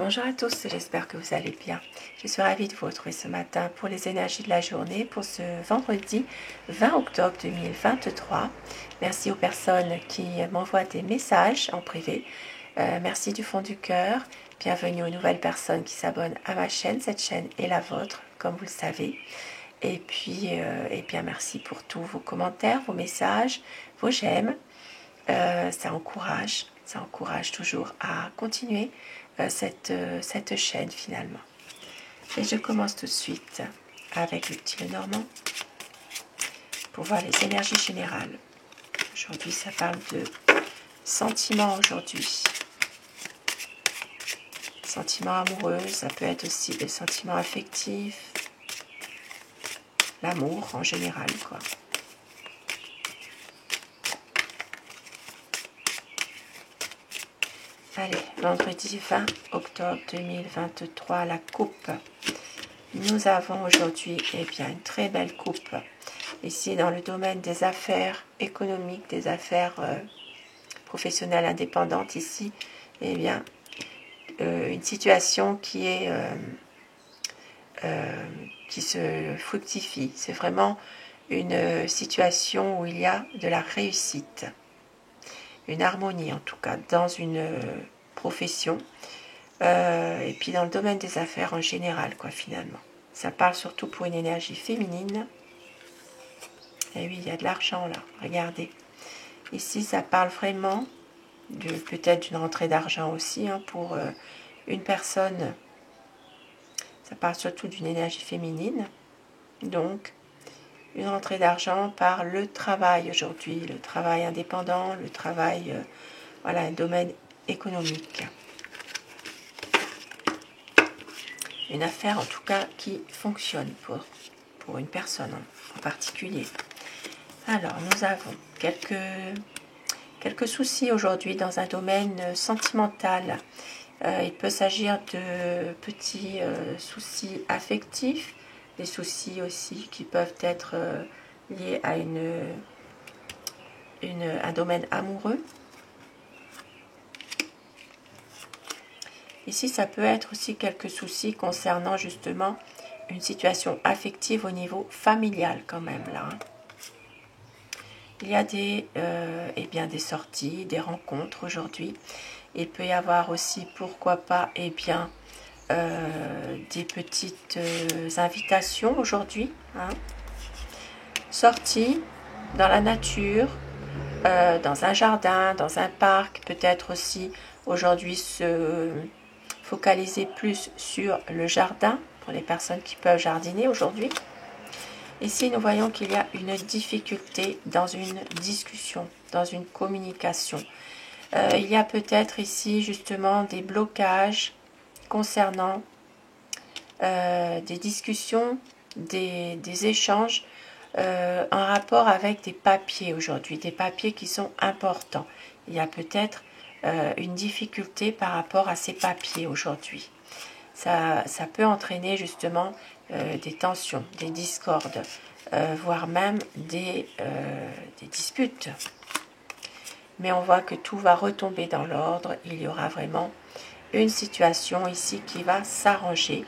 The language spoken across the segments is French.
Bonjour à tous, j'espère que vous allez bien. Je suis ravie de vous retrouver ce matin pour les énergies de la journée pour ce vendredi 20 octobre 2023. Merci aux personnes qui m'envoient des messages en privé. Merci du fond du cœur. Bienvenue aux nouvelles personnes qui s'abonnent à ma chaîne. Cette chaîne est la vôtre, comme vous le savez. Et puis, bien merci pour tous vos commentaires, vos messages, vos j'aime. Ça encourage toujours à continuer cette chaîne finalement. Et je commence tout de suite avec le petit Lenormand pour voir les énergies générales. Aujourd'hui, ça parle de sentiments aujourd'hui. Sentiments amoureux, ça peut être aussi des sentiments affectifs, l'amour en général, quoi. Allez, vendredi 20 octobre 2023, la coupe. Nous avons aujourd'hui une très belle coupe. Ici, dans le domaine des affaires économiques, des affaires professionnelles indépendantes, ici, une situation qui se fructifie. C'est vraiment une situation où il y a de la réussite. Une harmonie en tout cas dans une profession et puis dans le domaine des affaires en général quoi finalement. Ça parle surtout pour une énergie féminine. Et oui, il y a de l'argent là, regardez. Ici ça parle vraiment peut-être d'une rentrée d'argent aussi pour une personne. Ça parle surtout d'une énergie féminine. Donc une rentrée d'argent par le travail aujourd'hui, le travail indépendant, le travail, un domaine économique. Une affaire en tout cas qui fonctionne pour une personne en particulier. Alors nous avons quelques soucis aujourd'hui dans un domaine sentimental. Il peut s'agir de petits soucis affectifs, des soucis aussi qui peuvent être liés à un domaine amoureux. Ici, ça peut être aussi quelques soucis concernant justement une situation affective au niveau familial quand même là. Il y a des sorties, des rencontres aujourd'hui. Il peut y avoir aussi, pourquoi pas, des petites invitations aujourd'hui. Sorties dans la nature, dans un jardin, dans un parc, peut-être aussi aujourd'hui se focaliser plus sur le jardin pour les personnes qui peuvent jardiner aujourd'hui. Ici, nous voyons qu'il y a une difficulté dans une discussion, dans une communication. Il y a peut-être ici justement des blocages concernant des discussions, des échanges en rapport avec des papiers aujourd'hui, des papiers qui sont importants. Il y a peut-être une difficulté par rapport à ces papiers aujourd'hui. Ça peut entraîner justement des tensions, des discordes, voire même des disputes. Mais on voit que tout va retomber dans l'ordre. Il y aura vraiment une situation ici qui va s'arranger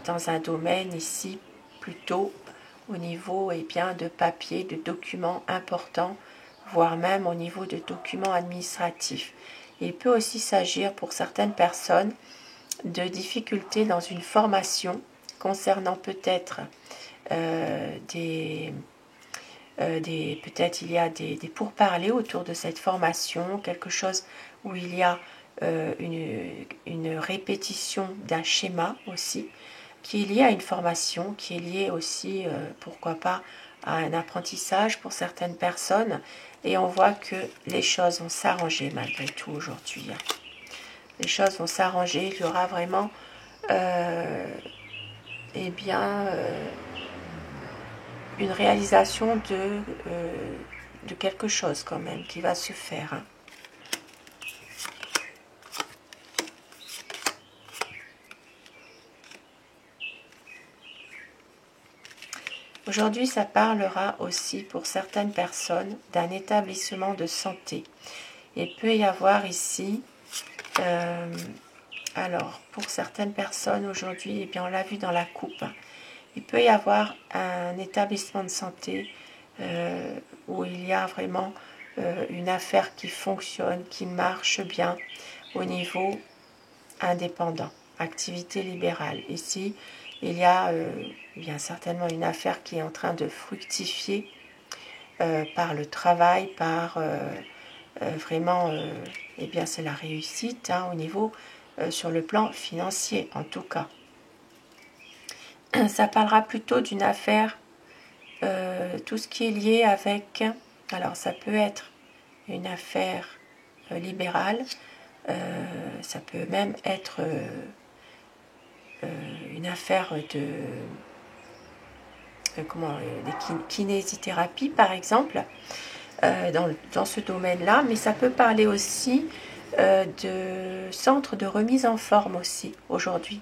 dans un domaine ici plutôt au niveau de papier, de documents importants, voire même au niveau de documents administratifs. Il peut aussi s'agir pour certaines personnes de difficultés dans une formation concernant peut-être peut-être il y a des pourparlers autour de cette formation, quelque chose où il y a une répétition d'un schéma aussi, qui est lié à une formation, qui est lié aussi, pourquoi pas, à un apprentissage pour certaines personnes. Et on voit que les choses vont s'arranger malgré tout aujourd'hui. Les choses vont s'arranger, il y aura vraiment une réalisation de quelque chose quand même qui va se faire. Aujourd'hui, ça parlera aussi pour certaines personnes d'un établissement de santé. Il peut y avoir ici Alors, pour certaines personnes aujourd'hui, eh bien, on l'a vu dans la coupe, il peut y avoir un établissement de santé où il y a vraiment une affaire qui fonctionne, qui marche bien au niveau indépendant, activité libérale. Ici, il y a bien certainement une affaire qui est en train de fructifier par le travail, par vraiment, eh bien, c'est la réussite au niveau sur le plan financier, en tout cas. Ça parlera plutôt d'une affaire, tout ce qui est lié avec, alors ça peut être une affaire libérale, ça peut même être une affaire de des kinésithérapies par exemple, dans ce domaine-là, mais ça peut parler aussi de centre de remise en forme aussi aujourd'hui.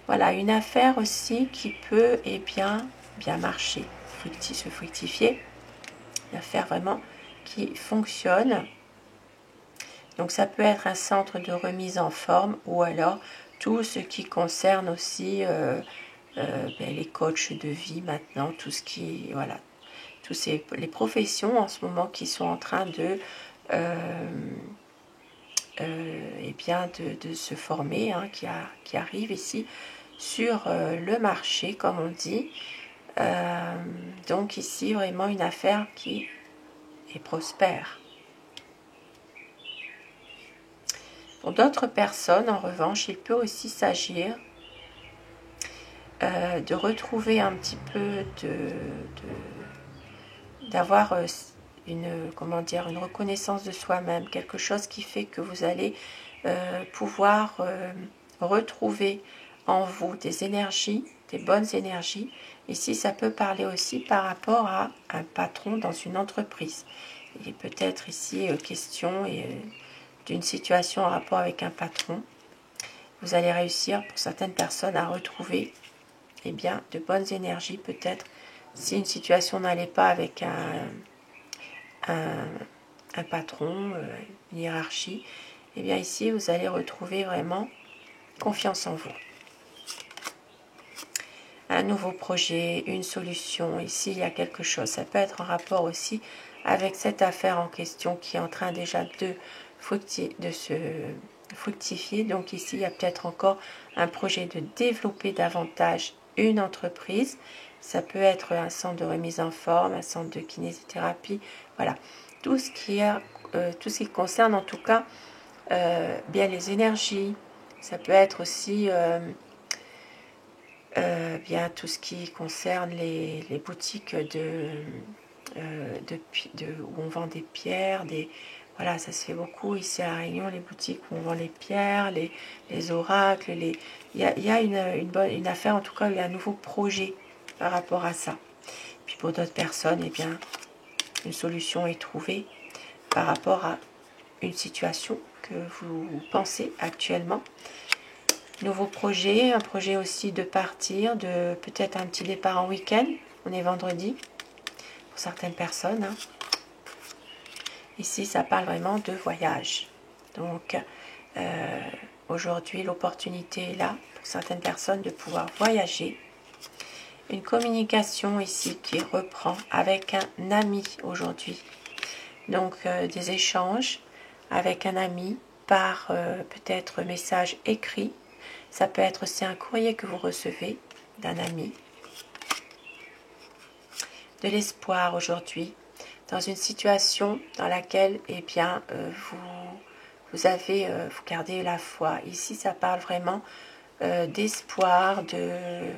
Voilà, une affaire aussi qui peut bien marcher, se fructifier, une affaire vraiment qui fonctionne. Donc ça peut être un centre de remise en forme ou alors tout ce qui concerne aussi les coachs de vie maintenant, tout ce qui, voilà, les professions en ce moment qui sont en train de de se former, qui arrivent ici sur le marché, comme on dit. Donc ici, vraiment une affaire qui est prospère. Pour d'autres personnes, en revanche, il peut aussi s'agir de retrouver un petit peu d'avoir une reconnaissance de soi-même, quelque chose qui fait que vous allez pouvoir retrouver en vous des énergies, des bonnes énergies. Ici, ça peut parler aussi par rapport à un patron dans une entreprise. Il est peut-être ici question d'une situation en rapport avec un patron. Vous allez réussir, pour certaines personnes, à retrouver de bonnes énergies, peut-être si une situation n'allait pas avec un patron, une hiérarchie. Ici, vous allez retrouver vraiment confiance en vous. Un nouveau projet, une solution. Ici, il y a quelque chose. Ça peut être en rapport aussi avec cette affaire en question qui est en train déjà de se fructifier. Donc ici, il y a peut-être encore un projet de développer davantage une entreprise. Ça peut être un centre de remise en forme, un centre de kinésithérapie. Voilà, tout ce qui concerne en tout cas bien les énergies. Ça peut être aussi bien tout ce qui concerne les boutiques où on vend des pierres, voilà, ça se fait beaucoup ici à La Réunion, les boutiques où on vend les pierres, les oracles, il y a une affaire, en tout cas, il y a un nouveau projet par rapport à ça. Puis pour d'autres personnes, une solution est trouvée par rapport à une situation que vous pensez actuellement. Nouveau projet, un projet aussi de partir, de peut-être un petit départ en week-end. On est vendredi pour certaines personnes. Ici, ça parle vraiment de voyage. Donc, aujourd'hui, l'opportunité est là pour certaines personnes de pouvoir voyager. Une communication ici qui reprend avec un ami aujourd'hui. Donc, des échanges avec un ami par peut-être message écrit. Ça peut être aussi un courrier que vous recevez d'un ami. De l'espoir aujourd'hui, dans une situation dans laquelle vous gardez la foi. Ici, ça parle vraiment d'espoir, de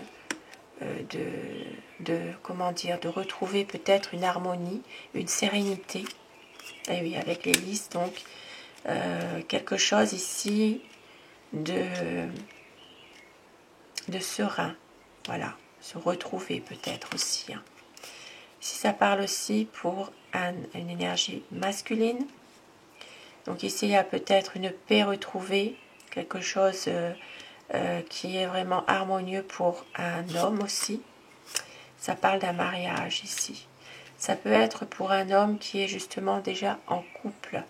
retrouver peut-être une harmonie, une sérénité. Et oui, avec les listes, donc quelque chose ici de serein, voilà, se retrouver peut-être aussi. Ici, ça parle aussi pour une énergie masculine. Donc ici, il y a peut-être une paix retrouvée, quelque chose qui est vraiment harmonieux pour un homme aussi. Ça parle d'un mariage ici. Ça peut être pour un homme qui est justement déjà en couple.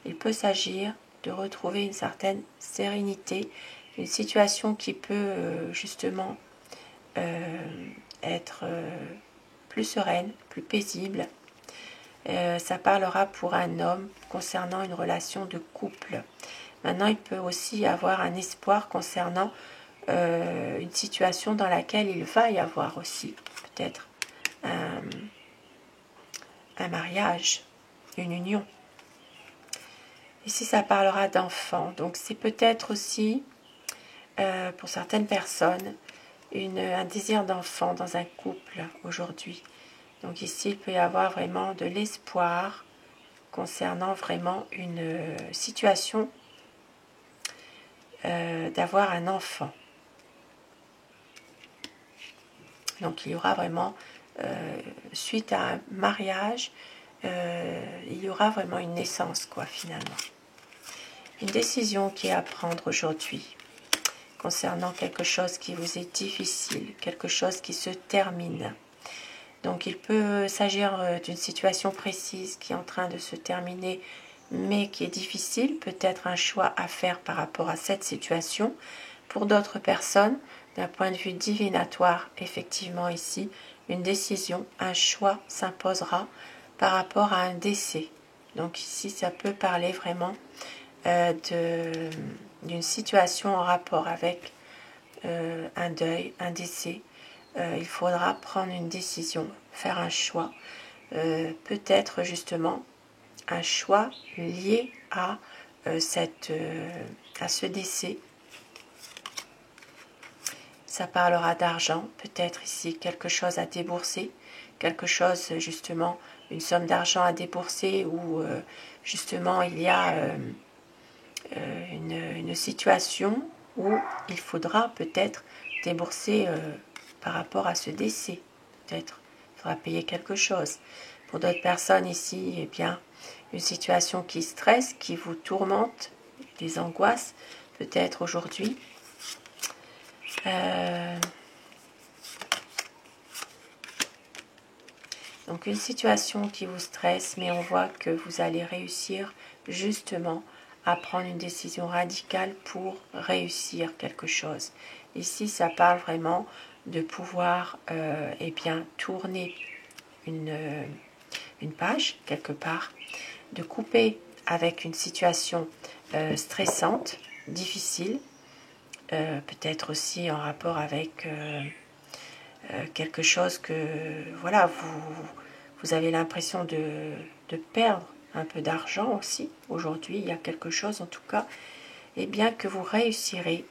Il peut s'agir de retrouver une certaine sérénité une situation qui peut justement être plus sereine, plus paisible. Ça parlera pour un homme concernant une relation de couple. Maintenant, il peut aussi avoir un espoir concernant une situation dans laquelle il va y avoir aussi peut-être un mariage, une union. Ici, ça parlera d'enfants. Donc, c'est peut-être aussi, pour certaines personnes, un désir d'enfant dans un couple aujourd'hui. Donc ici, il peut y avoir vraiment de l'espoir concernant vraiment une situation d'avoir un enfant. Donc il y aura vraiment, suite à un mariage, il y aura vraiment une naissance, quoi, finalement. Une décision qui est à prendre aujourd'hui concernant quelque chose qui vous est difficile, quelque chose qui se termine. Donc il peut s'agir d'une situation précise qui est en train de se terminer, mais qui est difficile, peut-être un choix à faire par rapport à cette situation. Pour d'autres personnes, d'un point de vue divinatoire, effectivement ici, une décision, un choix s'imposera par rapport à un décès. Donc ici, ça peut parler vraiment d'une situation en rapport avec un deuil, un décès. Il faudra prendre une décision, faire un choix, peut-être justement un choix lié à ce décès. Ça parlera d'argent, peut-être ici quelque chose à débourser, quelque chose justement, une somme d'argent à débourser où justement il y a une situation où il faudra peut-être débourser par rapport à ce décès. Peut-être il faudra payer quelque chose. Pour d'autres personnes ici, eh bien, une situation qui stresse, qui vous tourmente, des angoisses, peut-être aujourd'hui. Donc une situation qui vous stresse, mais on voit que vous allez réussir justement à prendre une décision radicale pour réussir quelque chose. Ici, ça parle vraiment de pouvoir eh bien, tourner une page quelque part, de couper avec une situation stressante, difficile, peut-être aussi en rapport avec quelque chose que voilà, vous avez l'impression de perdre un peu d'argent aussi. Aujourd'hui, il y a quelque chose en tout cas, et bien que vous réussirez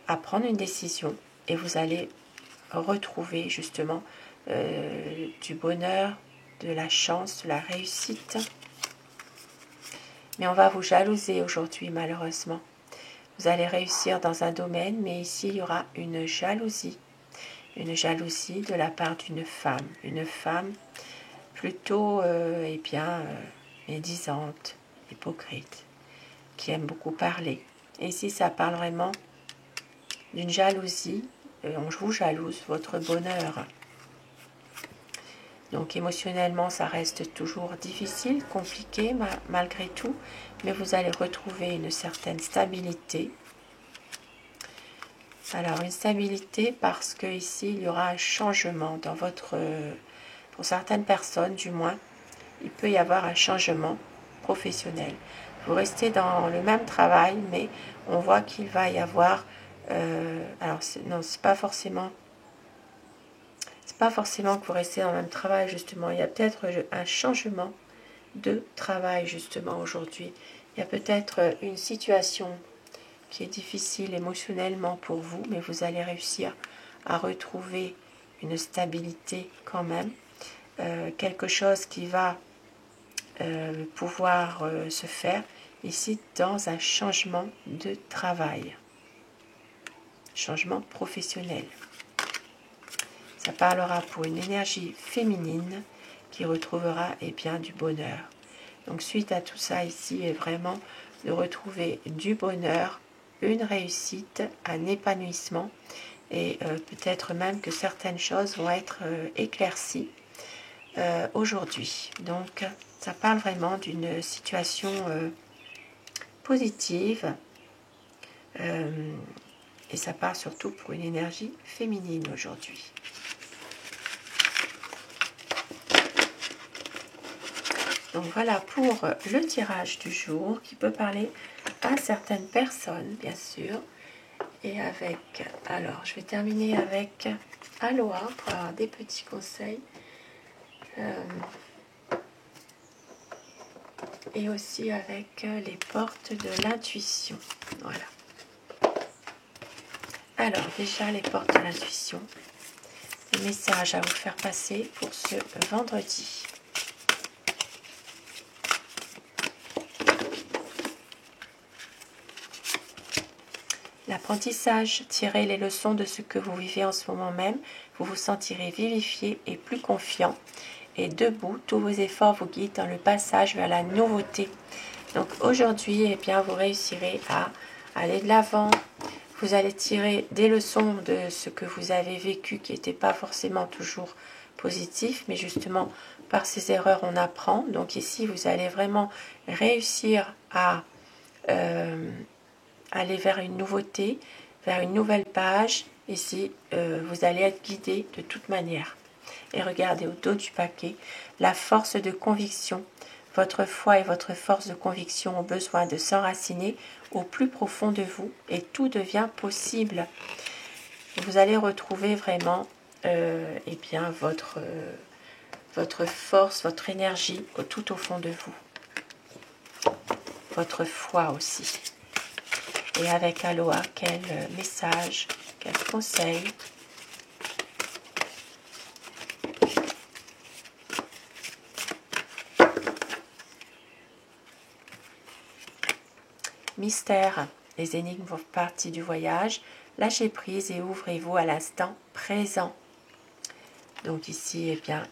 à prendre une décision et vous allez retrouver justement du bonheur, de la chance, de la réussite. Mais on va vous jalouser aujourd'hui malheureusement. Vous allez réussir dans un domaine, mais ici il y aura une jalousie de la part d'une femme. Une femme plutôt eh bien, médisante, hypocrite, qui aime beaucoup parler. Et ici ça parle vraiment d'une jalousie. On vous jalouse votre bonheur. Donc émotionnellement, ça reste toujours difficile, compliqué malgré tout, mais vous allez retrouver une certaine stabilité. Alors une stabilité parce que ici il y aura un changement dans votre, pour certaines personnes du moins, il peut y avoir un changement professionnel. Vous restez dans le même travail, mais on voit qu'il va y avoir, alors non, c'est pas forcément que vous restez dans le même travail justement, il y a peut-être un changement de travail justement aujourd'hui. Il y a peut-être une situation qui est difficile émotionnellement pour vous, mais vous allez réussir à retrouver une stabilité quand même, quelque chose qui va pouvoir se faire ici dans un changement de travail, changement professionnel. Ça parlera pour une énergie féminine qui retrouvera eh bien, du bonheur. Donc suite à tout ça ici est vraiment de retrouver du bonheur, une réussite, un épanouissement et peut-être même que certaines choses vont être éclaircies aujourd'hui. Donc ça parle vraiment d'une situation positive, Et ça part surtout pour une énergie féminine aujourd'hui. Donc voilà pour le tirage du jour qui peut parler à certaines personnes, bien sûr. Et avec, alors je vais terminer avec Aloha pour avoir des petits conseils. Et aussi avec les portes de l'intuition. Voilà. Alors déjà les portes de l'intuition. Les messages à vous faire passer pour ce vendredi. L'apprentissage, tirez les leçons de ce que vous vivez en ce moment même. Vous vous sentirez vivifié et plus confiant. Et debout, tous vos efforts vous guident dans le passage vers la nouveauté. Donc aujourd'hui, eh bien, vous réussirez à aller de l'avant. Vous allez tirer des leçons de ce que vous avez vécu qui n'était pas forcément toujours positif, mais justement par ces erreurs on apprend. Donc ici, vous allez vraiment réussir à aller vers une nouveauté, vers une nouvelle page. Ici, vous allez être guidé de toute manière. Et regardez au dos du paquet, la force de conviction. Votre foi et votre force de conviction ont besoin de s'enraciner au plus profond de vous et tout devient possible. Vous allez retrouver vraiment eh bien, votre force, votre énergie tout au fond de vous. Votre foi aussi. Et avec Aloha, quel message, quel conseil. Mystère, les énigmes font partie du voyage. Lâchez prise et ouvrez-vous à l'instant présent. Donc ici, eh bien,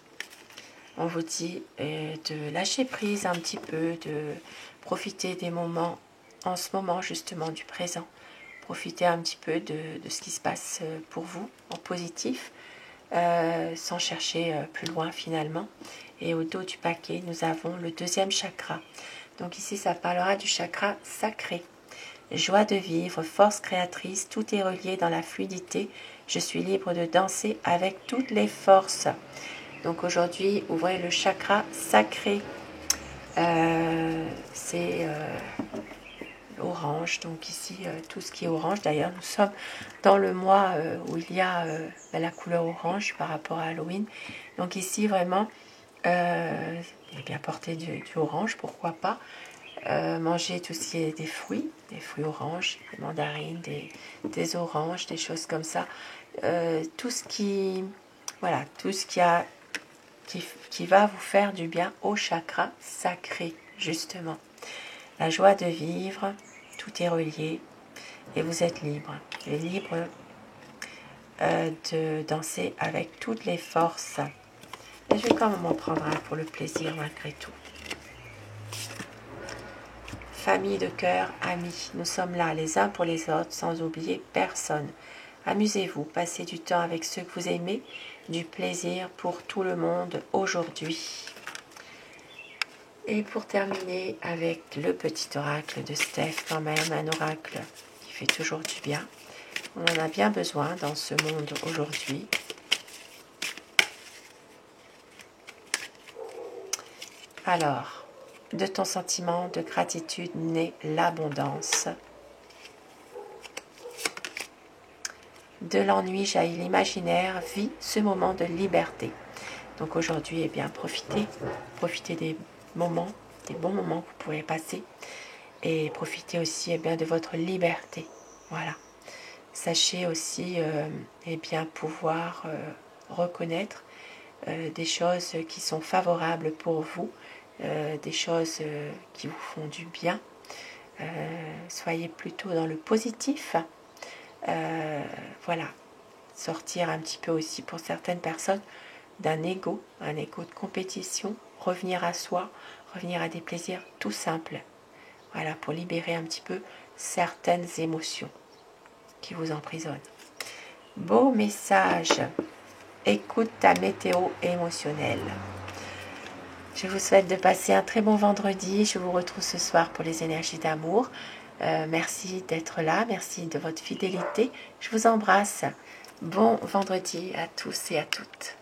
on vous dit de lâcher prise un petit peu, de profiter des moments, en ce moment justement du présent. Profitez un petit peu de ce qui se passe pour vous en positif, sans chercher plus loin finalement. Et au dos du paquet, nous avons le deuxième chakra. Donc ici, ça parlera du chakra sacré. Joie de vivre, force créatrice, tout est relié dans la fluidité. Je suis libre de danser avec toutes les forces. Donc aujourd'hui, ouvrez le chakra sacré. C'est orange. Donc ici, tout ce qui est orange. D'ailleurs, nous sommes dans le mois où il y a la couleur orange par rapport à Halloween. Donc ici, vraiment, bien porter du orange, pourquoi pas. Manger tout ce qui est des fruits oranges, des mandarines, des oranges, des choses comme ça. Tout ce qui, voilà, tout ce qui va vous faire du bien au chakra sacré, justement. La joie de vivre, tout est relié et vous êtes libre. Vous êtes libre de danser avec toutes les forces. Et je vais quand même en prendre un pour le plaisir malgré tout. Famille de cœur, amis, nous sommes là les uns pour les autres sans oublier personne. Amusez-vous, passez du temps avec ceux que vous aimez, du plaisir pour tout le monde aujourd'hui. Et pour terminer avec le petit oracle de Steph, quand même, un oracle qui fait toujours du bien. On en a bien besoin dans ce monde aujourd'hui. Alors, de ton sentiment de gratitude naît l'abondance. De l'ennui jaillit l'imaginaire, vit ce moment de liberté. Donc aujourd'hui, eh bien, profitez des moments, des bons moments que vous pourrez passer et profitez aussi eh bien, de votre liberté. Voilà. Sachez aussi eh bien, pouvoir reconnaître des choses qui sont favorables pour vous, des choses qui vous font du bien. Soyez plutôt dans le positif. Voilà, sortir un petit peu aussi pour certaines personnes d'un ego, un ego de compétition, revenir à soi, revenir à des plaisirs tout simples. Voilà, pour libérer un petit peu certaines émotions qui vous emprisonnent. Beau message. Écoute ta météo émotionnelle. Je vous souhaite de passer un très bon vendredi. Je vous retrouve ce soir pour les énergies d'amour. Merci d'être là, merci de votre fidélité. Je vous embrasse. Bon vendredi à tous et à toutes.